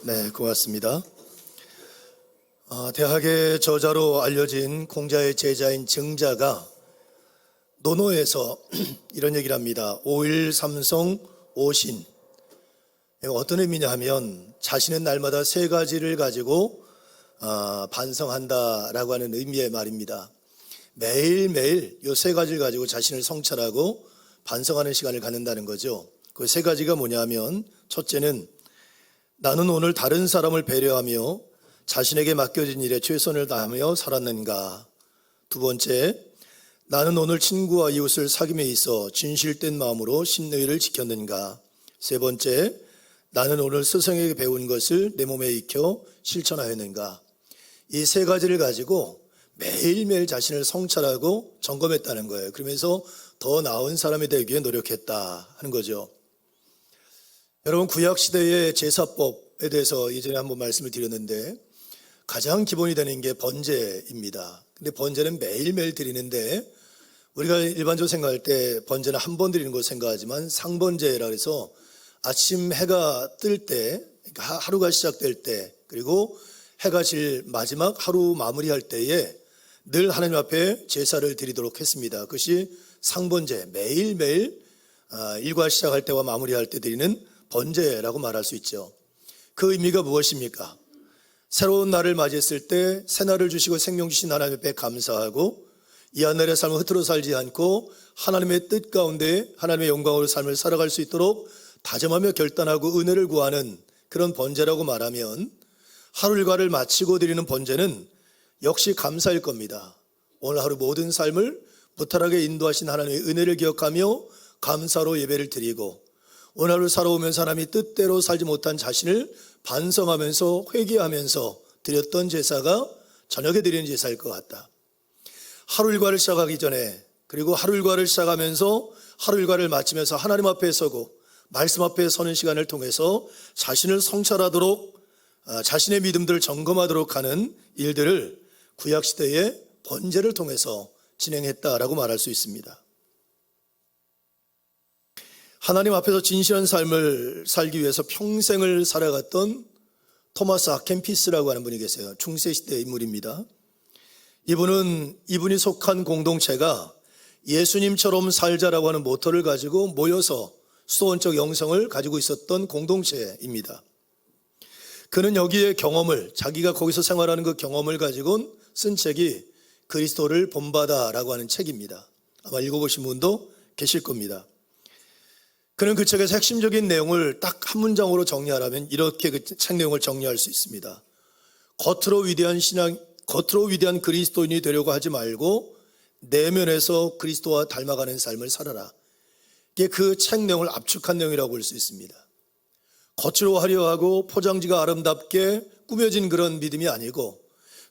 네, 고맙습니다. 대학의 저자로 알려진 공자의 제자인 증자가 논어에서 이런 얘기를 합니다. 오일삼성 오신. 어떤 의미냐 하면 자신은 날마다 세 가지를 가지고 반성한다라고 하는 의미의 말입니다. 매일매일 이 세 가지를 가지고 자신을 성찰하고 반성하는 시간을 갖는다는 거죠. 그 세 가지가 뭐냐면, 첫째는 나는 오늘 다른 사람을 배려하며 자신에게 맡겨진 일에 최선을 다하며 살았는가. 두 번째, 나는 오늘 친구와 이웃을 사귐에 있어 진실된 마음으로 신의를 지켰는가. 세 번째, 나는 오늘 스승에게 배운 것을 내 몸에 익혀 실천하였는가. 이 세 가지를 가지고 매일매일 자신을 성찰하고 점검했다는 거예요. 그러면서 더 나은 사람이 되기 위해 노력했다 하는 거죠. 여러분, 구약시대의 제사법에 대해서 예전에 한번 말씀을 드렸는데, 가장 기본이 되는 게 번제입니다. 근데 번제는 매일매일 드리는데, 우리가 일반적으로 생각할 때 번제는 한 번 드리는 걸 생각하지만 상번제라 해서 아침 해가 뜰 때, 그러니까 하루가 시작될 때, 그리고 해가 질 마지막 하루 마무리할 때에 늘 하나님 앞에 제사를 드리도록 했습니다. 그것이 상번제, 매일매일 일과 시작할 때와 마무리할 때 드리는 번제라고 말할 수 있죠. 그 의미가 무엇입니까? 새로운 날을 맞이했을 때 새날을 주시고 생명 주신 하나님 앞에 감사하고, 이 한 날의 삶을 흐트러 살지 않고 하나님의 뜻 가운데 하나님의 영광으로 삶을 살아갈 수 있도록 다짐하며 결단하고 은혜를 구하는 그런 번제라고 말하면, 하루 일과를 마치고 드리는 번제는 역시 감사일 겁니다. 오늘 하루 모든 삶을 무탈하게 인도하신 하나님의 은혜를 기억하며 감사로 예배를 드리고, 오늘 하루 살아오면서 하나님이 뜻대로 살지 못한 자신을 반성하면서 회개하면서 드렸던 제사가 저녁에 드리는 제사일 것 같다. 하루 일과를 시작하기 전에, 그리고 하루 일과를 시작하면서 하루 일과를 마치면서 하나님 앞에 서고 말씀 앞에 서는 시간을 통해서 자신을 성찰하도록, 자신의 믿음들을 점검하도록 하는 일들을 구약시대의 번제를 통해서 진행했다라고 말할 수 있습니다. 하나님 앞에서 진실한 삶을 살기 위해서 평생을 살아갔던 토마스 아켄피스라고 하는 분이 계세요. 중세시대 인물입니다. 이분이 속한 공동체가 예수님처럼 살자라고 하는 모토를 가지고 모여서 수도원적 영성을 가지고 있었던 공동체입니다. 그는 여기에 경험을, 자기가 거기서 생활하는 그 경험을 가지고 쓴 책이 그리스도를 본받아라고 하는 책입니다. 아마 읽어보신 분도 계실 겁니다. 그는 그 책에서 핵심적인 내용을 딱 한 문장으로 정리하라면 이렇게 그 책 내용을 정리할 수 있습니다. 겉으로 위대한 그리스도인이 되려고 하지 말고 내면에서 그리스도와 닮아가는 삶을 살아라. 이게 그 책 내용을 압축한 내용이라고 볼 수 있습니다. 겉으로 화려하고 포장지가 아름답게 꾸며진 그런 믿음이 아니고,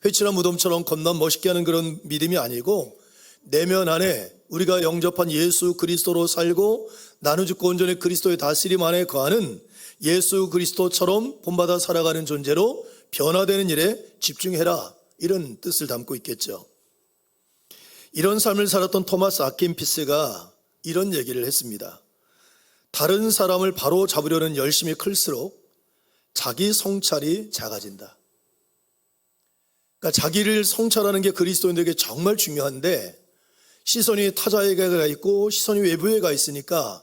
회칠한 무덤처럼 겁나 멋있게 하는 그런 믿음이 아니고, 내면 안에 우리가 영접한 예수 그리스도로 살고 나누 죽고 온전히 그리스도의 다스림 안에 거하는 예수 그리스도처럼 본받아 살아가는 존재로 변화되는 일에 집중해라, 이런 뜻을 담고 있겠죠. 이런 삶을 살았던 토마스 아켄피스가 이런 얘기를 했습니다. 다른 사람을 바로 잡으려는 열심이 클수록 자기 성찰이 작아진다. 그러니까 자기를 성찰하는 게 그리스도인들에게 정말 중요한데, 시선이 타자에게 가 있고 시선이 외부에 가 있으니까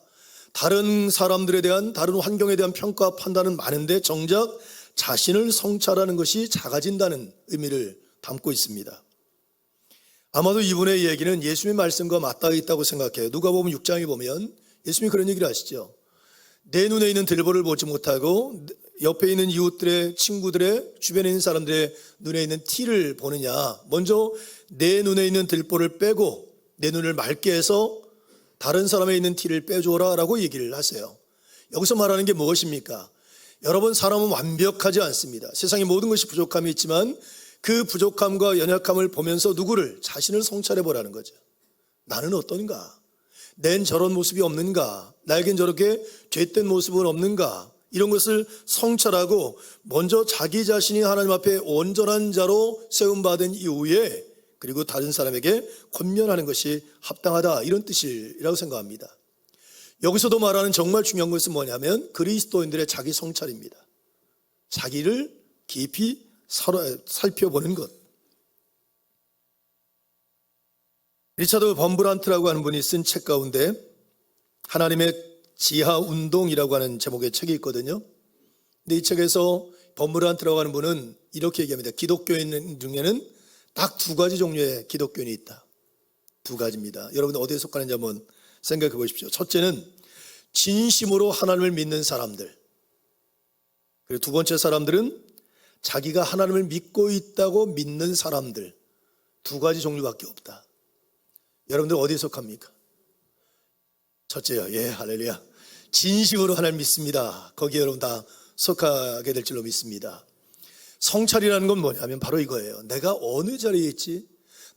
다른 사람들에 대한, 다른 환경에 대한 평가 판단은 많은데 정작 자신을 성찰하는 것이 작아진다는 의미를 담고 있습니다. 아마도 이분의 얘기는 예수님의 말씀과 맞닿아 있다고 생각해요. 누가복음 6장에 보면 예수님이 그런 얘기를 하시죠. 내 눈에 있는 들보를 보지 못하고 옆에 있는 이웃들의, 친구들의, 주변에 있는 사람들의 눈에 있는 티를 보느냐. 먼저 내 눈에 있는 들보를 빼고 내 눈을 맑게 해서 다른 사람에 있는 티를 빼줘라 라고 얘기를 하세요. 여기서 말하는 게 무엇입니까? 여러분, 사람은 완벽하지 않습니다. 세상에 모든 것이 부족함이 있지만 그 부족함과 연약함을 보면서 누구를? 자신을 성찰해 보라는 거죠. 나는 어떤가? 낸 저런 모습이 없는가? 나에겐 저렇게 죄된 모습은 없는가? 이런 것을 성찰하고 먼저 자기 자신이 하나님 앞에 온전한 자로 세움받은 이후에, 그리고 다른 사람에게 권면하는 것이 합당하다, 이런 뜻이라고 생각합니다. 여기서도 말하는 정말 중요한 것은 뭐냐면 그리스도인들의 자기 성찰입니다. 자기를 깊이 살펴보는 것. 리차드 범브란트라고 하는 분이 쓴 책 가운데 하나님의 지하운동이라고 하는 제목의 책이 있거든요. 근데 이 책에서 범브란트라고 하는 분은 이렇게 얘기합니다. 기독교인 중에는 딱 두 가지 종류의 기독교인이 있다. 두 가지입니다. 여러분 어디에 속하는지 한번 생각해 보십시오. 첫째는 진심으로 하나님을 믿는 사람들. 그리고 두 번째 사람들은 자기가 하나님을 믿고 있다고 믿는 사람들. 두 가지 종류밖에 없다. 여러분들 어디에 속합니까? 첫째요. 예, 할렐루야. 진심으로 하나님 믿습니다. 거기에 여러분 다 속하게 될 줄로 믿습니다. 성찰이라는 건 뭐냐면 바로 이거예요. 내가 어느 자리에 있지?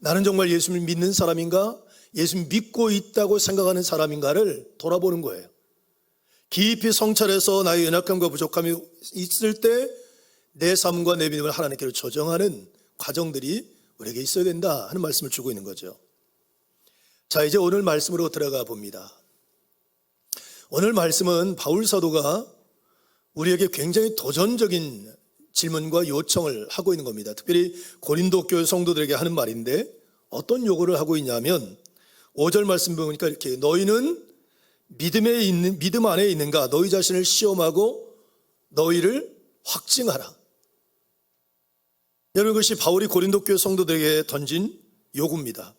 나는 정말 예수를 믿는 사람인가? 예수 믿고 있다고 생각하는 사람인가를 돌아보는 거예요. 깊이 성찰해서 나의 연약함과 부족함이 있을 때 내 삶과 내 믿음을 하나님께로 조정하는 과정들이 우리에게 있어야 된다 하는 말씀을 주고 있는 거죠. 자, 이제 오늘 말씀으로 들어가 봅니다. 오늘 말씀은 바울 사도가 우리에게 굉장히 도전적인 질문과 요청을 하고 있는 겁니다. 특별히 고린도 교회 성도들에게 하는 말인데 어떤 요구를 하고 있냐면 5절 말씀 보니까 이렇게 너희는 믿음 안에 있는가? 너희 자신을 시험하고 너희를 확증하라. 여러분 이것이 바울이 고린도 교회 성도들에게 던진 요구입니다.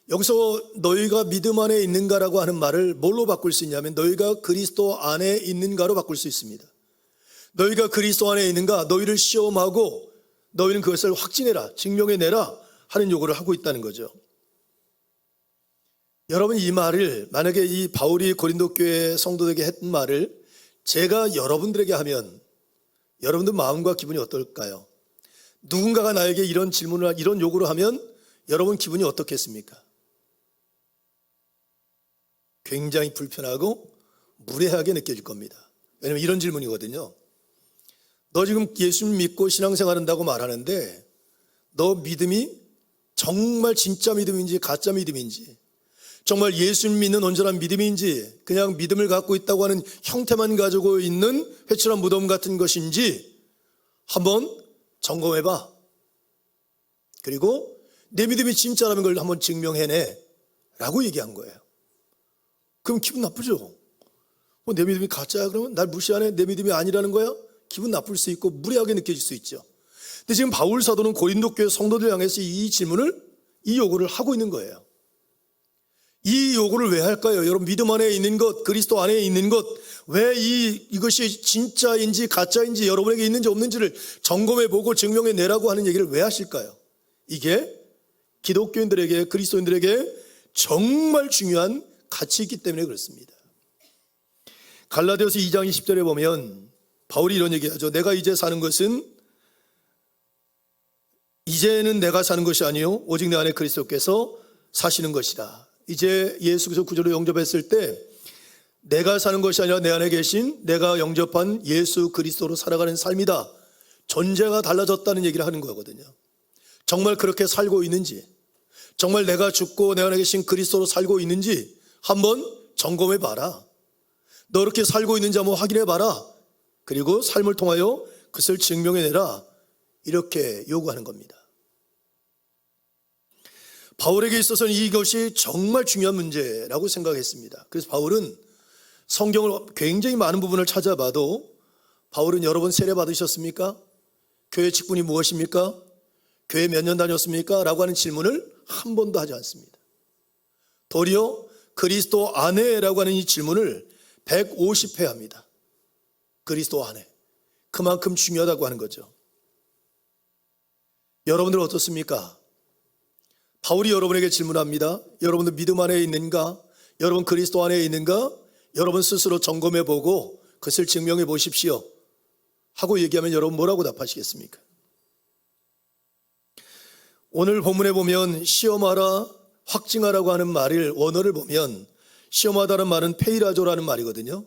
여기서 너희가 믿음 안에 있는가라고 하는 말을 뭘로 바꿀 수 있냐면 너희가 그리스도 안에 있는가로 바꿀 수 있습니다. 너희가 그리스도 안에 있는가? 너희를 시험하고 너희는 그것을 확증해라, 증명해내라 하는 요구를 하고 있다는 거죠. 여러분 이 말을 만약에 이 바울이 고린도 교회 성도들에게 했던 말을 제가 여러분들에게 하면 여러분들 마음과 기분이 어떨까요? 누군가가 나에게 이런 질문을 이런 요구를 하면 여러분 기분이 어떻겠습니까? 굉장히 불편하고 무례하게 느껴질 겁니다. 왜냐하면 이런 질문이거든요. 너 지금 예수 믿고 신앙생활한다고 말하는데 너 믿음이 정말 진짜 믿음인지 가짜 믿음인지 정말 예수 믿는 온전한 믿음인지 그냥 믿음을 갖고 있다고 하는 형태만 가지고 있는 회칠한 무덤 같은 것인지 한번 점검해봐. 그리고 내 믿음이 진짜라는 걸 한번 증명해내 라고 얘기한 거예요. 그럼 기분 나쁘죠. 내 믿음이 가짜야 그러면 날 무시하네, 내 믿음이 아니라는 거야? 기분 나쁠 수 있고 무례하게 느껴질 수 있죠. 근데 지금 바울 사도는 고린도 교회 성도들 향해서 이 질문을, 이 요구를 하고 있는 거예요. 이 요구를 왜 할까요? 여러분 믿음 안에 있는 것, 그리스도 안에 있는 것, 왜 이것이 진짜인지 가짜인지 여러분에게 있는지 없는지를 점검해보고 증명해내라고 하는 얘기를 왜 하실까요? 이게 기독교인들에게, 그리스도인들에게 정말 중요한 가치 있기 때문에 그렇습니다. 갈라디아서 2장 20절에 보면 바울이 이런 얘기하죠. 내가 이제 사는 것은 이제는 내가 사는 것이 아니요 오직 내 안에 그리스도께서 사시는 것이다. 이제 예수 그리스도 구주로 영접했을 때 내가 사는 것이 아니라 내 안에 계신 내가 영접한 예수 그리스도로 살아가는 삶이다. 존재가 달라졌다는 얘기를 하는 거거든요. 정말 그렇게 살고 있는지, 정말 내가 죽고 내 안에 계신 그리스도로 살고 있는지 한번 점검해 봐라. 너 이렇게 살고 있는지 한번 확인해 봐라. 그리고 삶을 통하여 그것을 증명해내라. 이렇게 요구하는 겁니다. 바울에게 있어서는 이것이 정말 중요한 문제라고 생각했습니다. 그래서 바울은 성경을 굉장히 많은 부분을 찾아봐도 바울은 여러 번 세례 받으셨습니까? 교회 직분이 무엇입니까? 교회 몇 년 다녔습니까? 라고 하는 질문을 한 번도 하지 않습니다. 도리어 그리스도 안에라고 하는 이 질문을 150회 합니다. 그리스도 안에. 그만큼 중요하다고 하는 거죠. 여러분들 어떻습니까? 바울이 여러분에게 질문합니다. 여러분들 믿음 안에 있는가? 여러분 그리스도 안에 있는가? 여러분 스스로 점검해 보고 그것을 증명해 보십시오 하고 얘기하면 여러분 뭐라고 답하시겠습니까? 오늘 본문에 보면 시험하라, 확증하라고 하는 말을 원어를 보면 시험하다는 말은 페이라조라는 말이거든요.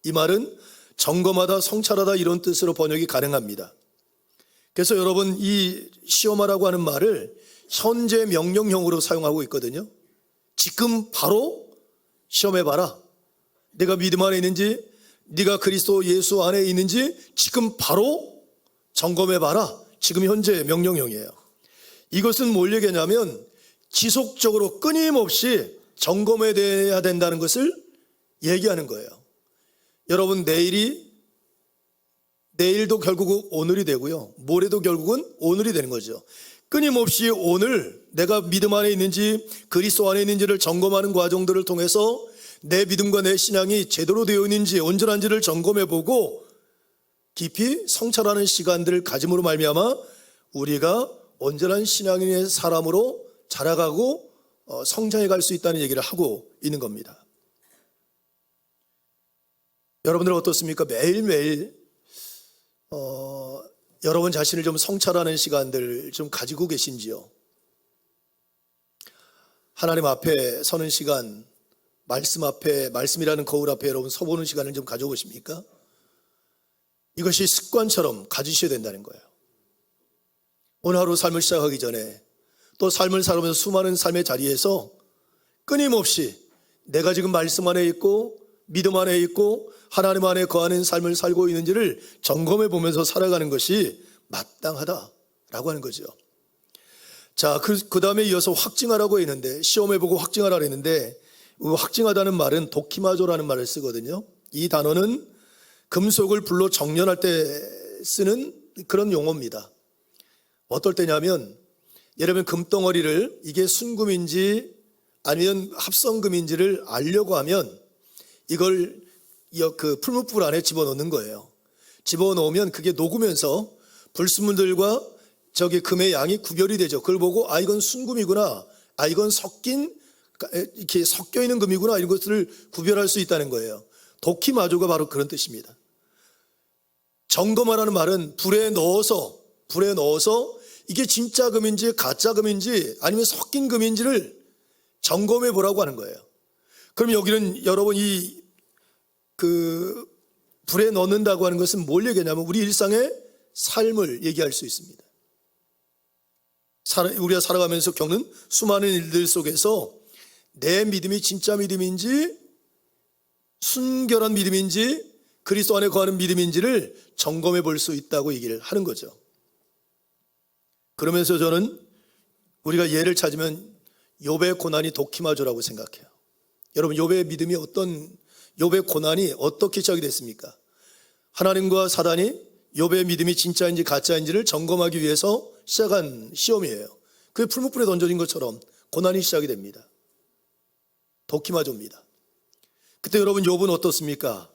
이 말은 점검하다, 성찰하다 이런 뜻으로 번역이 가능합니다. 그래서 여러분 이 시험하라고 하는 말을 현재 명령형으로 사용하고 있거든요. 지금 바로 시험해봐라. 내가 믿음 안에 있는지, 네가 그리스도 예수 안에 있는지 지금 바로 점검해봐라. 지금 현재 명령형이에요. 이것은 뭘 얘기하냐면 지속적으로 끊임없이 점검해야 된다는 것을 얘기하는 거예요. 여러분, 내일도 결국은 오늘이 되고요, 모레도 결국은 오늘이 되는 거죠. 끊임없이 오늘 내가 믿음 안에 있는지 그리스도 안에 있는지를 점검하는 과정들을 통해서 내 믿음과 내 신앙이 제대로 되어 있는지 온전한지를 점검해보고 깊이 성찰하는 시간들을 가짐으로 말미암아 우리가 온전한 신앙인의 사람으로 자라가고 성장해 갈 수 있다는 얘기를 하고 있는 겁니다. 여러분들은 어떻습니까? 매일매일 여러분 자신을 좀 성찰하는 시간들 좀 가지고 계신지요? 하나님 앞에 서는 시간, 말씀 앞에, 말씀이라는 거울 앞에 여러분 서보는 시간을 좀 가져보십니까? 이것이 습관처럼 가지셔야 된다는 거예요. 오늘 하루 삶을 시작하기 전에 또 삶을 살아가면서 수많은 삶의 자리에서 끊임없이 내가 지금 말씀 안에 있고 믿음 안에 있고 하나님 안에 거하는 삶을 살고 있는지를 점검해 보면서 살아가는 것이 마땅하다라고 하는 거죠. 자, 그 다음에 이어서 확증하라고 했는데, 시험해보고 확증하라고 했는데, 확증하다는 말은 도키마조라는 말을 쓰거든요. 이 단어는 금속을 불로 정련할 때 쓰는 그런 용어입니다. 어떨 때냐면, 예를 들면 금덩어리를 이게 순금인지 아니면 합성금인지를 알려고 하면 이걸 그 풀무불 안에 집어넣는 거예요. 집어넣으면 그게 녹으면서 불순물들과 저기 금의 양이 구별이 되죠. 그걸 보고 이건 순금이구나, 이건 이렇게 섞여 있는 금이구나, 이런 것들을 구별할 수 있다는 거예요. 도키마조가 바로 그런 뜻입니다. 점검하라는 말은 불에 넣어서 이게 진짜 금인지 가짜 금인지 아니면 섞인 금인지를 점검해 보라고 하는 거예요. 그럼 여기는 여러분 불에 넣는다고 하는 것은 뭘 얘기하냐면 우리 일상의 삶을 얘기할 수 있습니다. 우리가 살아가면서 겪는 수많은 일들 속에서 내 믿음이 진짜 믿음인지 순결한 믿음인지 그리스도 안에 거하는 믿음인지를 점검해 볼 수 있다고 얘기를 하는 거죠. 그러면서 저는 우리가 예를 찾으면 욥의 고난이 도키마조라고 생각해요. 여러분, 욥의 믿음이 욥의 고난이 어떻게 시작이 됐습니까? 하나님과 사단이 욥의 믿음이 진짜인지 가짜인지를 점검하기 위해서 시작한 시험이에요. 그게 풀무불에 던져진 것처럼 고난이 시작이 됩니다. 도키마조입니다. 그때 여러분 욥은 어떻습니까?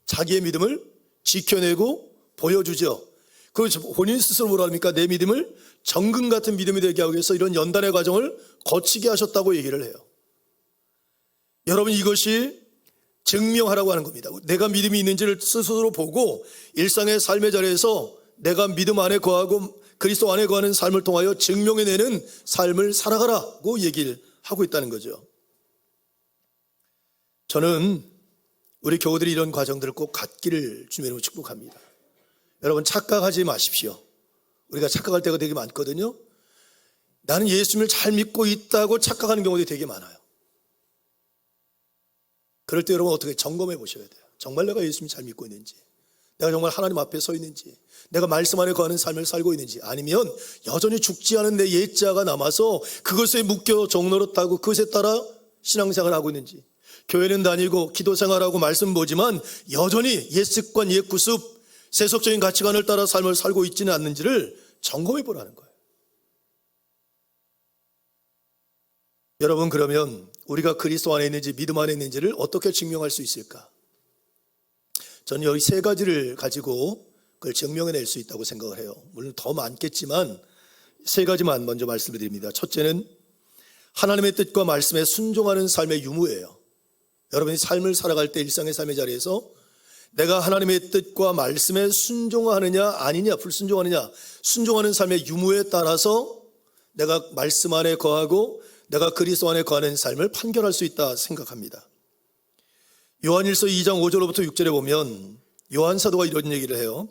자기의 믿음을 지켜내고 보여주죠. 그리고 본인 스스로 뭐라 합니까? 내 믿음을 정금 같은 믿음이 되게 하기 위해서 이런 연단의 과정을 거치게 하셨다고 얘기를 해요. 여러분, 이것이 증명하라고 하는 겁니다. 내가 믿음이 있는지를 스스로 보고 일상의 삶의 자리에서 내가 믿음 안에 거하고 그리스도 안에 거하는 삶을 통하여 증명해내는 삶을 살아가라고 얘기를 하고 있다는 거죠. 저는 우리 교우들이 이런 과정들을 꼭 갖기를 주님으로 축복합니다. 여러분, 착각하지 마십시오. 우리가 착각할 때가 되게 많거든요. 나는 예수님을 잘 믿고 있다고 착각하는 경우도 되게 많아요. 그럴 때 여러분 어떻게 점검해 보셔야 돼요. 정말 내가 예수님을 잘 믿고 있는지, 내가 정말 하나님 앞에 서 있는지, 내가 말씀 안에 거하는 삶을 살고 있는지, 아니면 여전히 죽지 않은 내 옛자가 남아서 그것에 묶여 종노릇하고 그것에 따라 신앙생활을 하고 있는지, 교회는 다니고 기도 생활하고 말씀 보지만 여전히 옛 습관, 옛 구습, 세속적인 가치관을 따라 삶을 살고 있지는 않는지를 점검해 보라는 거예요. 여러분, 그러면 우리가 그리스도 안에 있는지 믿음 안에 있는지를 어떻게 증명할 수 있을까? 저는 여기 세 가지를 가지고 그걸 증명해낼 수 있다고 생각을 해요. 물론 더 많겠지만 세 가지만 먼저 말씀을 드립니다. 첫째는 하나님의 뜻과 말씀에 순종하는 삶의 유무예요. 여러분이 삶을 살아갈 때 일상의 삶의 자리에서 내가 하나님의 뜻과 말씀에 순종하느냐 아니냐, 불순종하느냐, 순종하는 삶의 유무에 따라서 내가 말씀 안에 거하고 내가 그리스도 안에 거하는 삶을 판결할 수 있다 생각합니다. 요한일서 2장 5절로부터 6절에 보면 요한 사도가 이런 얘기를 해요.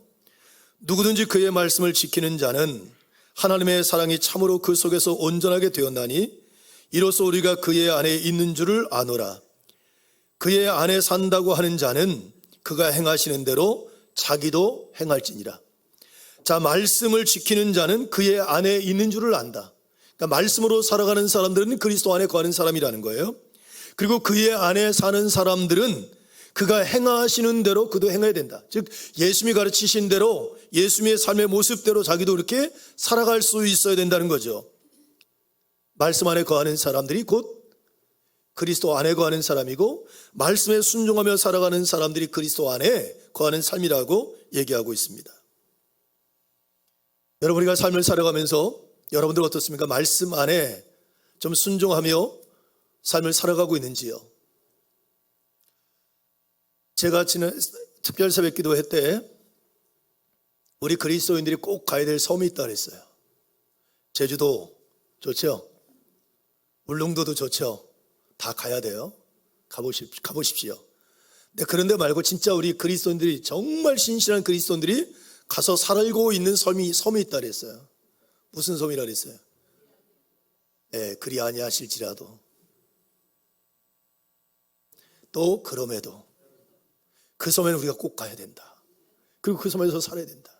누구든지 그의 말씀을 지키는 자는 하나님의 사랑이 참으로 그 속에서 온전하게 되었나니 이로써 우리가 그의 안에 있는 줄을 아노라. 그의 안에 산다고 하는 자는 그가 행하시는 대로 자기도 행할지니라. 자, 말씀을 지키는 자는 그의 안에 있는 줄을 안다. 그러니까 말씀으로 살아가는 사람들은 그리스도 안에 거하는 사람이라는 거예요. 그리고 그의 안에 사는 사람들은 그가 행하시는 대로 그도 행해야 된다. 즉 예수님이 가르치신 대로 예수님의 삶의 모습대로 자기도 그렇게 살아갈 수 있어야 된다는 거죠. 말씀 안에 거하는 사람들이 곧 그리스도 안에 거하는 사람이고, 말씀에 순종하며 살아가는 사람들이 그리스도 안에 거하는 삶이라고 얘기하고 있습니다. 여러분, 우리가 삶을 살아가면서 여러분들 어떻습니까? 말씀 안에 좀 순종하며 삶을 살아가고 있는지요? 제가 지난 특별 새벽 기도회 때 우리 그리스도인들이 꼭 가야 될 섬이 있다 그랬어요. 제주도 좋죠? 울릉도도 좋죠? 다 가야 돼요. 가보십시오. 그런데 말고 진짜 우리 그리스도인들이, 정말 신실한 그리스도인들이 가서 살고 있는 섬이 있다 그랬어요. 무슨 섬이라 그랬어요? 그리 아니하실지라도. 또 그럼에도 그 섬에는 우리가 꼭 가야 된다. 그리고 그 섬에서 살아야 된다.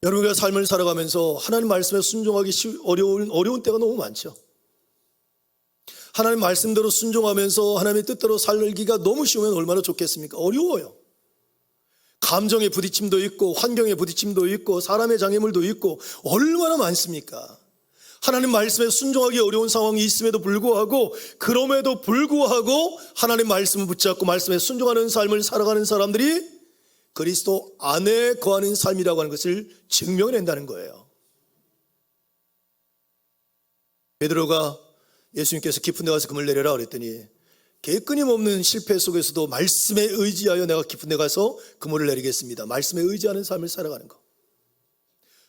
여러분, 우리가 삶을 살아가면서 하나님 말씀에 순종하기 어려운 때가 너무 많죠. 하나님 말씀대로 순종하면서 하나님의 뜻대로 살기가 너무 쉬우면 얼마나 좋겠습니까? 어려워요. 감정의 부딪힘도 있고, 환경의 부딪힘도 있고, 사람의 장애물도 있고, 얼마나 많습니까? 하나님 말씀에 순종하기 어려운 상황이 있음에도 불구하고, 그럼에도 불구하고 하나님 말씀을 붙잡고 말씀에 순종하는 삶을 살아가는 사람들이 그리스도 안에 거하는 삶이라고 하는 것을 증명해낸다는 거예요. 베드로가 예수님께서 깊은 데 가서 금을 내려라 그랬더니 끊임없는 실패 속에서도 말씀에 의지하여 내가 깊은 데 가서 그물을 내리겠습니다. 말씀에 의지하는 삶을 살아가는 것.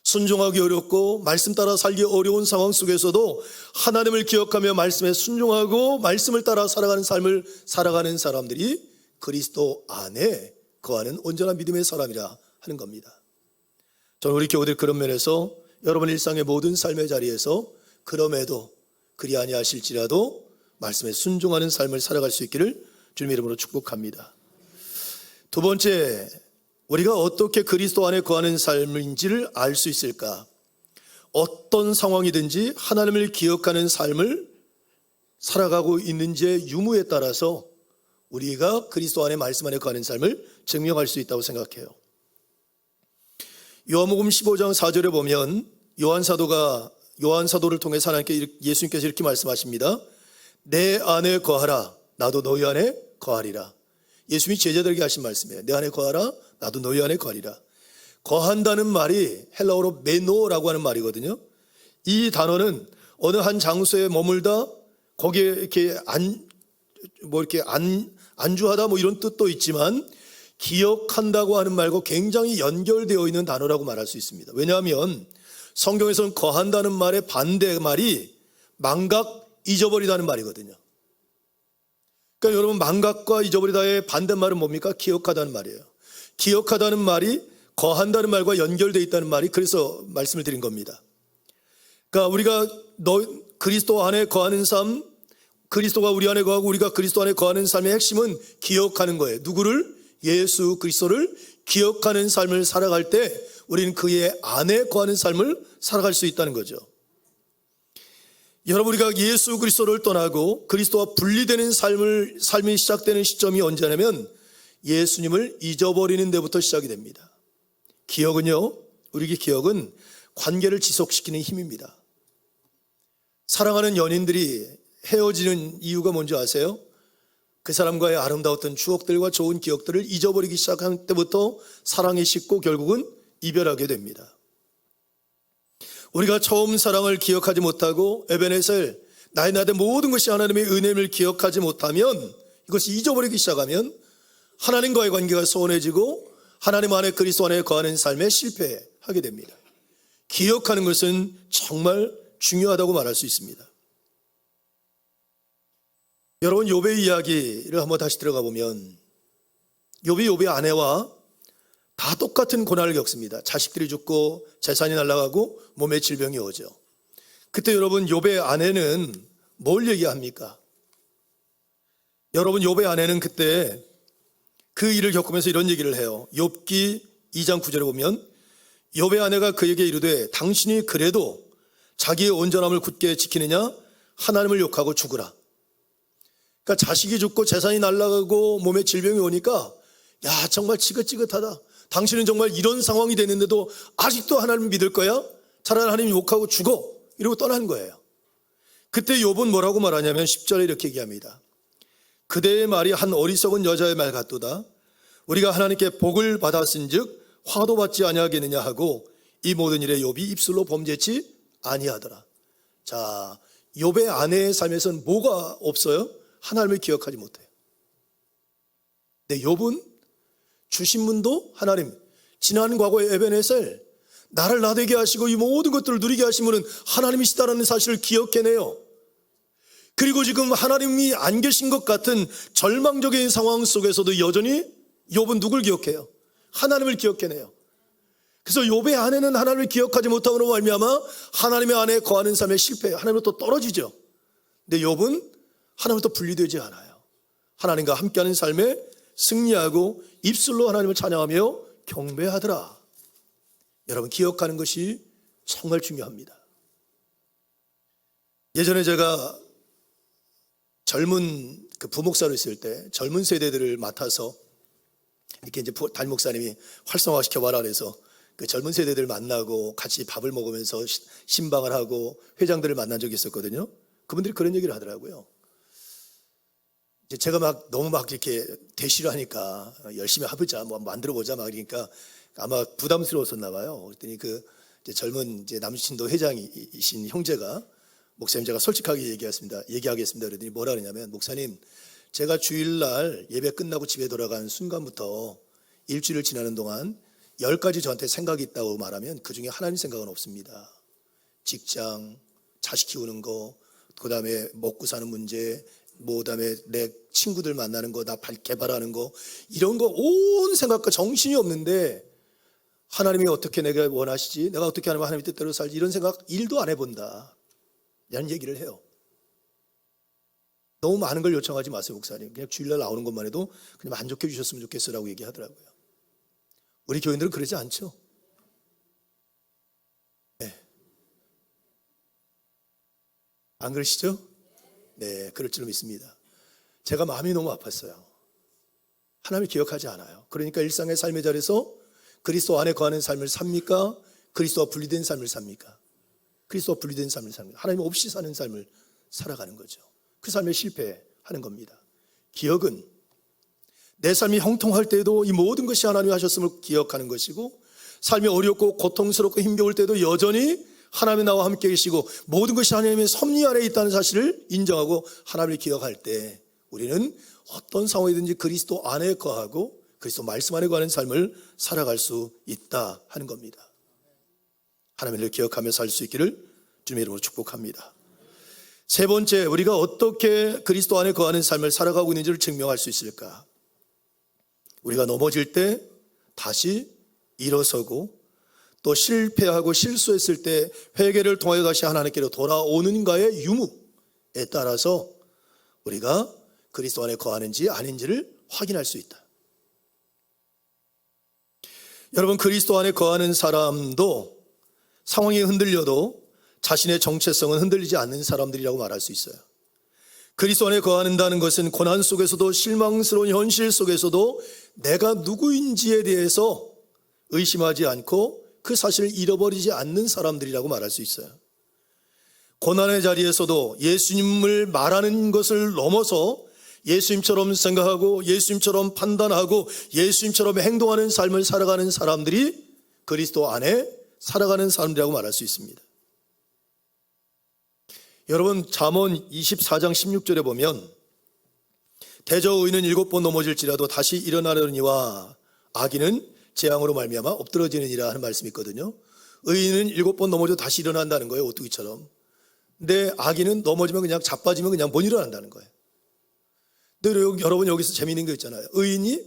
순종하기 어렵고 말씀 따라 살기 어려운 상황 속에서도 하나님을 기억하며 말씀에 순종하고 말씀을 따라 살아가는 삶을 살아가는 사람들이 그리스도 안에 거하는 온전한 믿음의 사람이라 하는 겁니다. 저는 우리 교우들 그런 면에서 여러분 일상의 모든 삶의 자리에서 그럼에도 그리 아니하실지라도 말씀에 순종하는 삶을 살아갈 수 있기를 주님의 이름으로 축복합니다. 두 번째, 우리가 어떻게 그리스도 안에 거하는 삶인지를 알 수 있을까? 어떤 상황이든지 하나님을 기억하는 삶을 살아가고 있는지의 유무에 따라서 우리가 그리스도 안에 말씀 안에 거하는 삶을 증명할 수 있다고 생각해요. 요한복음 15장 4절에 보면 요한사도를 통해서 하나님께 예수님께서 이렇게 말씀하십니다. 내 안에 거하라, 나도 너희 안에 거하리라. 예수님이 제자들에게 하신 말씀이에요. 내 안에 거하라, 나도 너희 안에 거하리라. 거한다는 말이 헬라어로 메노라고 하는 말이거든요. 이 단어는 어느 한 장소에 머물다, 거기에 이렇게 안주하다 이런 뜻도 있지만, 기억한다고 하는 말과 굉장히 연결되어 있는 단어라고 말할 수 있습니다. 왜냐하면 성경에서는 거한다는 말의 반대말이 망각, 잊어버리다는 말이거든요. 그러니까 여러분, 망각과 잊어버리다의 반대말은 뭡니까? 기억하다는 말이에요. 기억하다는 말이 거한다는 말과 연결되어 있다는 말이, 그래서 말씀을 드린 겁니다. 그러니까 우리가 그리스도 안에 거하는 삶, 그리스도가 우리 안에 거하고 우리가 그리스도 안에 거하는 삶의 핵심은 기억하는 거예요. 누구를? 예수 그리스도를 기억하는 삶을 살아갈 때 우리는 그의 안에 거하는 삶을 살아갈 수 있다는 거죠. 여러분, 우리가 예수 그리스도를 떠나고 그리스도와 분리되는 삶이 시작되는 시점이 언제냐면 예수님을 잊어버리는 데부터 시작이 됩니다. 기억은요, 우리의 기억은 관계를 지속시키는 힘입니다. 사랑하는 연인들이 헤어지는 이유가 뭔지 아세요? 그 사람과의 아름다웠던 추억들과 좋은 기억들을 잊어버리기 시작한 때부터 사랑이 식고 결국은 이별하게 됩니다. 우리가 처음 사랑을 기억하지 못하고 에베네셀, 나의 모든 것이 하나님의 은혜를 기억하지 못하면, 이것이 잊어버리기 시작하면 하나님과의 관계가 소원해지고 하나님 안에 그리스도 안에 거하는 삶에 실패하게 됩니다. 기억하는 것은 정말 중요하다고 말할 수 있습니다. 여러분, 욥의 이야기를 한번 다시 들어가 보면 욥의 아내와 다 똑같은 고난을 겪습니다. 자식들이 죽고 재산이 날아가고 몸에 질병이 오죠. 그때 여러분, 욥의 아내는 뭘 얘기합니까? 여러분, 욥의 아내는 그때 그 일을 겪으면서 이런 얘기를 해요. 욥기 2장 9절에 보면 욥의 아내가 그에게 이르되 당신이 그래도 자기의 온전함을 굳게 지키느냐? 하나님을 욕하고 죽으라. 그러니까 자식이 죽고 재산이 날아가고 몸에 질병이 오니까 야 정말 지긋지긋하다. 당신은 정말 이런 상황이 됐는데도 아직도 하나님을 믿을 거야? 차라리 하나님 욕하고 죽어. 이러고 떠난 거예요. 그때 욥은 뭐라고 말하냐면 10절에 이렇게 얘기합니다. 그대의 말이 한 어리석은 여자의 말 같도다. 우리가 하나님께 복을 받았은즉 화도 받지 아니하겠느냐 하고 이 모든 일에 욥이 입술로 범죄치 아니하더라. 자, 욥의 아내의 삶에서는 뭐가 없어요? 하나님을 기억하지 못해요. 근데 욥은 주신 분도 하나님, 지난 과거의 에벤에셀, 나를 나되게 하시고 이 모든 것들을 누리게 하신 분은 하나님이시다라는 사실을 기억해내요. 그리고 지금 하나님이 안 계신 것 같은 절망적인 상황 속에서도 여전히 욥은 누굴 기억해요? 하나님을 기억해내요. 그래서 욥의 아내는 하나님을 기억하지 못함으로 말미암아 하나님의 안에 거하는 삶에 실패해요. 하나님으로부터 떨어지죠. 근데 욥은 하나님으로부터 분리되지 않아요. 하나님과 함께하는 삶에 승리하고 입술로 하나님을 찬양하며 경배하더라. 여러분 기억하는 것이 정말 중요합니다. 예전에 제가 젊은 부목사로 있을 때 젊은 세대들을 맡아서 이렇게 이제 담임 목사님이 활성화시켜봐라 그래서 그 젊은 세대들 만나고 같이 밥을 먹으면서 신방을 하고 회장들을 만난 적이 있었거든요. 그분들이 그런 얘기를 하더라고요. 제가 너무 이렇게 대시를 하니까 열심히 해보자, 뭐 만들어보자 막 그러니까 아마 부담스러웠었나 봐요. 그랬더니 이제 젊은 이제 남친도 회장이신 형제가 목사님 제가 솔직하게 얘기하겠습니다. 그랬더니 뭐라 그러냐면 목사님 제가 주일날 예배 끝나고 집에 돌아간 순간부터 일주일을 지나는 동안 10가지 저한테 생각이 있다고 말하면 그중에 하나님 생각은 없습니다. 직장, 자식 키우는 거, 그 다음에 먹고 사는 문제, 그 다음에 내 친구들 만나는 거, 나 개발하는 거 이런 거 온 생각과 정신이 없는데 하나님이 어떻게 내가 원하시지? 내가 어떻게 하면 하나님의 뜻대로 살지? 이런 생각 1도 안 해본다 라는 얘기를 해요. 너무 많은 걸 요청하지 마세요 목사님. 그냥 주일날 나오는 것만 해도 그냥 만족해 주셨으면 좋겠어라고 얘기하더라고요. 우리 교인들은 그러지 않죠? 네. 안 그러시죠? 네, 그럴 줄 믿습니다. 제가 마음이 너무 아팠어요. 하나님을 기억하지 않아요. 그러니까 일상의 삶의 자리에서 그리스도 안에 거하는 삶을 삽니까? 그리스도와 분리된 삶을 삽니까? 그리스도와 분리된 삶을 삽니다. 하나님 없이 사는 삶을 살아가는 거죠. 그 삶에 실패하는 겁니다. 기억은 내 삶이 형통할 때에도 이 모든 것이 하나님이 하셨음을 기억하는 것이고 삶이 어렵고 고통스럽고 힘겨울 때도 여전히 하나님이 나와 함께 계시고 모든 것이 하나님의 섭리 안에 있다는 사실을 인정하고 하나님을 기억할 때 우리는 어떤 상황이든지 그리스도 안에 거하고 그리스도 말씀 안에 거하는 삶을 살아갈 수 있다 하는 겁니다. 하나님을 기억하며 살 수 있기를 주님의 이름으로 축복합니다. 세 번째, 우리가 어떻게 그리스도 안에 거하는 삶을 살아가고 있는지를 증명할 수 있을까? 우리가 넘어질 때 다시 일어서고 또 실패하고 실수했을 때 회개를 통하여 다시 하나님께로 돌아오는가의 유무에 따라서 우리가 그리스도 안에 거하는지 아닌지를 확인할 수 있다. 여러분 그리스도 안에 거하는 사람도 상황이 흔들려도 자신의 정체성은 흔들리지 않는 사람들이라고 말할 수 있어요. 그리스도 안에 거한다는 것은 고난 속에서도 실망스러운 현실 속에서도 내가 누구인지에 대해서 의심하지 않고 그 사실을 잃어버리지 않는 사람들이라고 말할 수 있어요. 고난의 자리에서도 예수님을 말하는 것을 넘어서 예수님처럼 생각하고 예수님처럼 판단하고 예수님처럼 행동하는 삶을 살아가는 사람들이 그리스도 안에 살아가는 사람들이라고 말할 수 있습니다. 여러분 잠언 24장 16절에 보면 대저 의인은 7번 넘어질지라도 다시 일어나려니와 악인은 재앙으로 말미암아 엎드러지느니라 하는 말씀이 있거든요. 의인은 7번 넘어져도 다시 일어난다는 거예요. 오뚜기처럼. 근데 악인은 넘어지면 그냥 자빠지면 그냥 못 일어난다는 거예요. 근데 여러분 여기서 재미있는 거 있잖아요. 의인이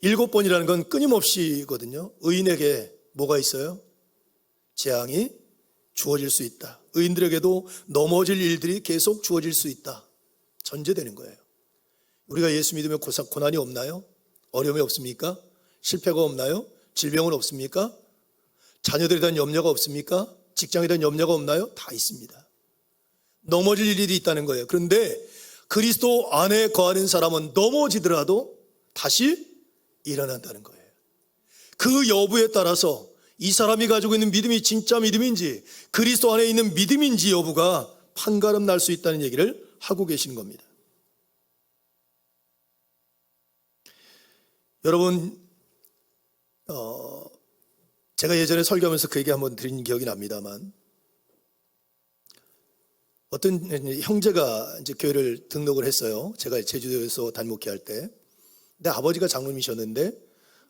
7번이라는 건 끊임없이거든요. 의인에게 뭐가 있어요? 재앙이 주어질 수 있다. 의인들에게도 넘어질 일들이 계속 주어질 수 있다. 전제되는 거예요. 우리가 예수 믿으면 고난이 없나요? 어려움이 없습니까? 실패가 없나요? 질병은 없습니까? 자녀들에 대한 염려가 없습니까? 직장에 대한 염려가 없나요? 다 있습니다. 넘어질 일이 있다는 거예요. 그런데 그리스도 안에 거하는 사람은 넘어지더라도 다시 일어난다는 거예요. 그 여부에 따라서 이 사람이 가지고 있는 믿음이 진짜 믿음인지 그리스도 안에 있는 믿음인지 여부가 판가름 날 수 있다는 얘기를 하고 계시는 겁니다. 여러분, 제가 예전에 설교하면서 그 얘기 한번 드린 기억이 납니다만, 어떤 형제가 이제 교회를 등록을 했어요. 제가 제주도에서 단목회 할 때. 근데 아버지가 장로님이셨는데,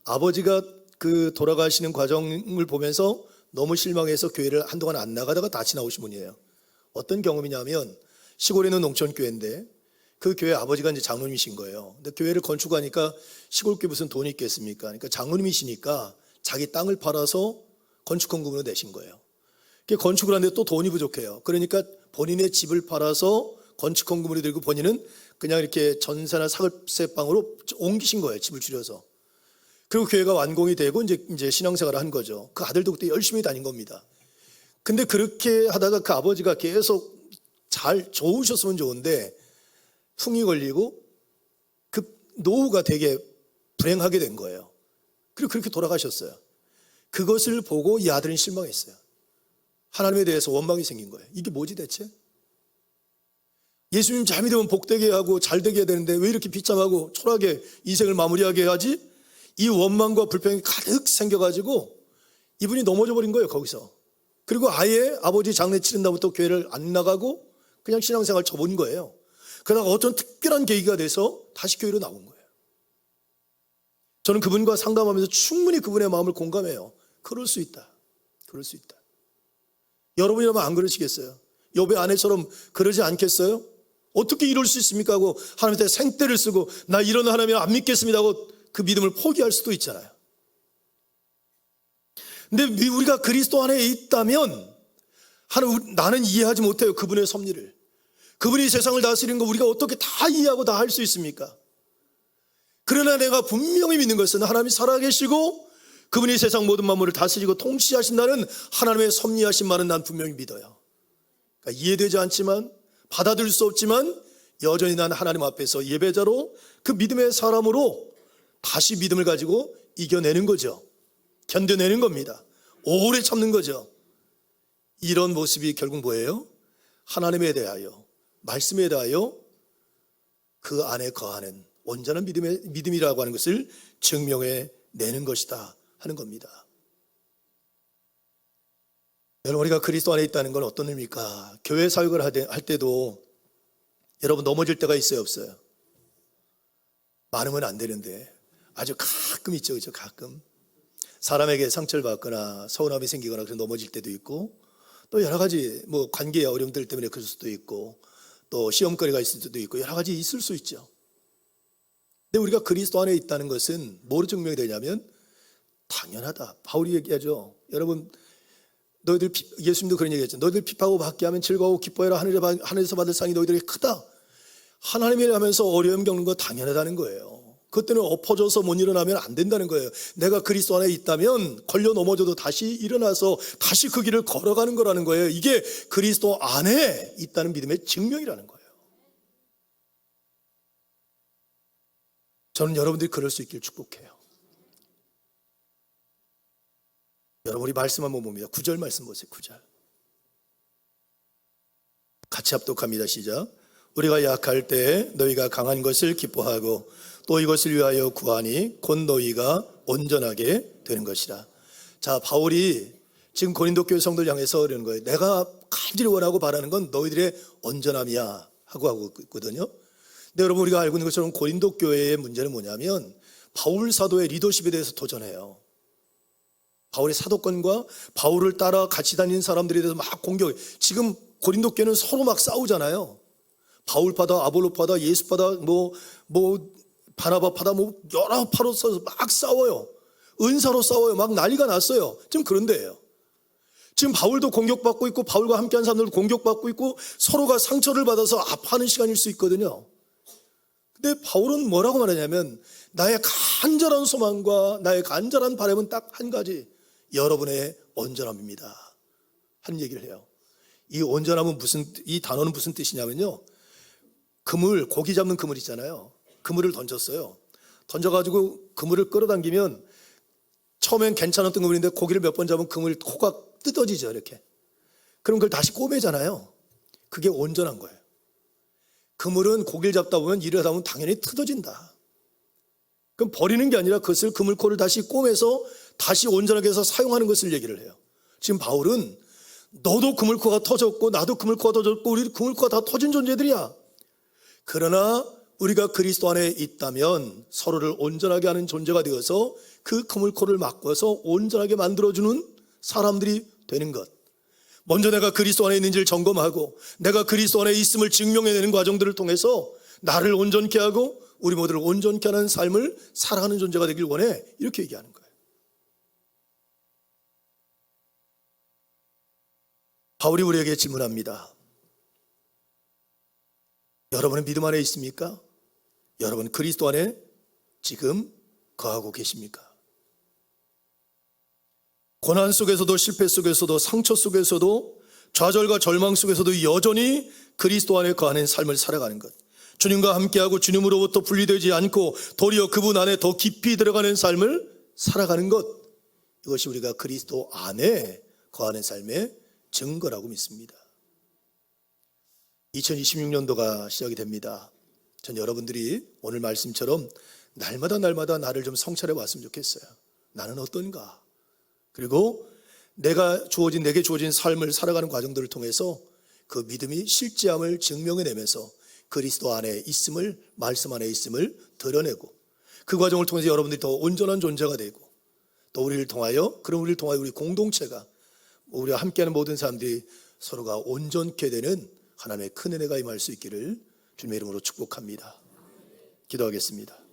아버지가 그 돌아가시는 과정을 보면서 너무 실망해서 교회를 한동안 안 나가다가 다시 나오신 분이에요. 어떤 경험이냐면, 시골에 있는 농촌교회인데, 그 교회 아버지가 이제 장로님이신 거예요. 근데 교회를 건축하니까 시골교회 무슨 돈이 있겠습니까? 그러니까 장로님이시니까 자기 땅을 팔아서 건축헌금으로 내신 거예요. 건축을 하는데 또 돈이 부족해요. 그러니까 본인의 집을 팔아서 건축헌금으로 들고 본인은 그냥 이렇게 전세나 사글세방으로 옮기신 거예요. 집을 줄여서. 그리고 교회가 완공이 되고 이제 신앙생활을 한 거죠. 그 아들도 그때 열심히 다닌 겁니다. 근데 그렇게 하다가 그 아버지가 계속 잘 좋으셨으면 좋은데 흉이 걸리고 그 노후가 되게 불행하게 된 거예요. 그리고 그렇게 돌아가셨어요. 그것을 보고 이 아들은 실망했어요. 하나님에 대해서 원망이 생긴 거예요. 이게 뭐지 대체? 예수님 잘 믿으면 복되게 하고 잘 되게 해야 되는데 왜 이렇게 비참하고 초라하게 인생을 마무리하게 하지? 이 원망과 불평이 가득 생겨가지고 이분이 넘어져 버린 거예요. 거기서. 그리고 아예 아버지 장례 치른 다음부터 교회를 안 나가고 그냥 신앙생활 접은 거예요. 그러다가 어떤 특별한 계기가 돼서 다시 교회로 나온 거예요. 저는 그분과 상담하면서 충분히 그분의 마음을 공감해요. 그럴 수 있다. 그럴 수 있다. 여러분이라면 안 그러시겠어요? 욥의 아내처럼 그러지 않겠어요? 어떻게 이럴 수 있습니까? 하고 하나님한테 생떼를 쓰고 나 이런 하나님 안 믿겠습니다 하고 그 믿음을 포기할 수도 있잖아요. 근데 우리가 그리스도 안에 있다면 나는 이해하지 못해요. 그분의 섭리를. 그분이 세상을 다스리는 거 우리가 어떻게 다 이해하고 다 할 수 있습니까? 그러나 내가 분명히 믿는 것은 하나님이 살아계시고 그분이 세상 모든 만물을 다스리고 통치하신다는 하나님의 섭리하신 말은 난 분명히 믿어요. 그러니까 이해되지 않지만 받아들일 수 없지만 여전히 난 하나님 앞에서 예배자로 그 믿음의 사람으로 다시 믿음을 가지고 이겨내는 거죠. 견뎌내는 겁니다. 오래 참는 거죠. 이런 모습이 결국 뭐예요? 하나님에 대하여 말씀에 대하여 그 안에 거하는 온전한 믿음이라고 하는 것을 증명해 내는 것이다 하는 겁니다. 여러분, 우리가 그리스도 안에 있다는 건 어떤 의미입니까? 교회 사역을 할 때도 여러분 넘어질 때가 있어요, 없어요? 많으면 안 되는데 아주 가끔 있죠, 그죠? 가끔 사람에게 상처를 받거나 서운함이 생기거나 그래서 넘어질 때도 있고 또 여러 가지 뭐 관계의 어려움들 때문에 그럴 수도 있고 또 시험거리가 있을 수도 있고 여러 가지 있을 수 있죠. 근데 우리가 그리스도 안에 있다는 것은 뭐로 증명이 되냐면 당연하다. 바울이 얘기하죠. 여러분, 너희들 예수님도 그런 얘기했죠. 너희들 핍박하고 받게 하면 즐거워 기뻐해라. 하늘에서 받을 상이 너희들에게 크다. 하나님을 하면서 어려움 겪는 거 당연하다는 거예요. 그때는 엎어져서 못 일어나면 안 된다는 거예요. 내가 그리스도 안에 있다면 걸려 넘어져도 다시 일어나서 다시 그 길을 걸어가는 거라는 거예요. 이게 그리스도 안에 있다는 믿음의 증명이라는 거예요. 저는 여러분들이 그럴 수 있길 축복해요. 여러분, 우리 말씀 한번 봅니다. 9절 말씀 보세요. 9절 같이 합독합니다. 시작. 우리가 약할 때 너희가 강한 것을 기뻐하고 또 이것을 위하여 구하니 곧 너희가 온전하게 되는 것이라. 자, 바울이 지금 고린도 교회 성도를 향해서 이러는 거예요. 내가 간절히 원하고 바라는 건 너희들의 온전함이야 하고 있거든요. 근데 여러분, 우리가 알고 있는 것처럼 고린도 교회의 문제는 뭐냐면 바울 사도의 리더십에 대해서 도전해요. 바울의 사도권과 바울을 따라 같이 다니는 사람들에 대해서 막 공격해. 지금 고린도 교회는 서로 막 싸우잖아요. 바울파다 아볼로파다 예수파다 뭐 바나바파다 뭐 여러 파로 써서 막 싸워요. 은사로 싸워요. 막 난리가 났어요. 지금 그런 데예요. 지금 바울도 공격받고 있고 바울과 함께한 사람들도 공격받고 있고 서로가 상처를 받아서 아파하는 시간일 수 있거든요. 근데 바울은 뭐라고 말하냐면 나의 간절한 소망과 나의 간절한 바람은 딱 한 가지, 여러분의 온전함입니다 하는 얘기를 해요. 이 온전함은 이 단어는 무슨 뜻이냐면요, 고기 잡는 그물 있잖아요. 그물을 던졌어요. 던져가지고 그물을 끌어당기면 처음엔 괜찮았던 그물인데 고기를 몇 번 잡으면 그물 코가 뜯어지죠, 이렇게. 그럼 그걸 다시 꼬매잖아요. 그게 온전한 거예요. 그물은 고기를 잡다 보면 일을 하다 보면 당연히 뜯어진다. 그럼 버리는 게 아니라 그것을 그물코를 다시 꼬매서 다시 온전하게 해서 사용하는 것을 얘기를 해요. 지금 바울은 너도 그물코가 터졌고 나도 그물코가 터졌고 우리 그물코가 다 터진 존재들이야. 그러나 우리가 그리스도 안에 있다면 서로를 온전하게 하는 존재가 되어서 그 그물코를 바꿔서 온전하게 만들어주는 사람들이 되는 것. 먼저 내가 그리스도 안에 있는지를 점검하고 내가 그리스도 안에 있음을 증명해내는 과정들을 통해서 나를 온전케 하고 우리 모두를 온전케 하는 삶을 살아가는 존재가 되길 원해, 이렇게 얘기하는 거예요. 바울이 우리에게 질문합니다. 여러분은 믿음 안에 있습니까? 여러분 그리스도 안에 지금 거하고 계십니까? 고난 속에서도 실패 속에서도 상처 속에서도 좌절과 절망 속에서도 여전히 그리스도 안에 거하는 삶을 살아가는 것, 주님과 함께하고 주님으로부터 분리되지 않고 도리어 그분 안에 더 깊이 들어가는 삶을 살아가는 것, 이것이 우리가 그리스도 안에 거하는 삶의 증거라고 믿습니다. 2026년도가 시작이 됩니다. 전 여러분들이 오늘 말씀처럼 날마다 나를 좀 성찰해 왔으면 좋겠어요. 나는 어떤가? 그리고 내게 주어진 삶을 살아가는 과정들을 통해서 그 믿음이 실제함을 증명해내면서 그리스도 안에 있음을, 말씀 안에 있음을 드러내고 그 과정을 통해서 여러분들이 더 온전한 존재가 되고 또 우리를 통하여 우리 공동체가, 우리와 함께하는 모든 사람들이 서로가 온전케 되는 하나님의 큰 은혜가 임할 수 있기를 주님의 이름으로 축복합니다. 기도하겠습니다.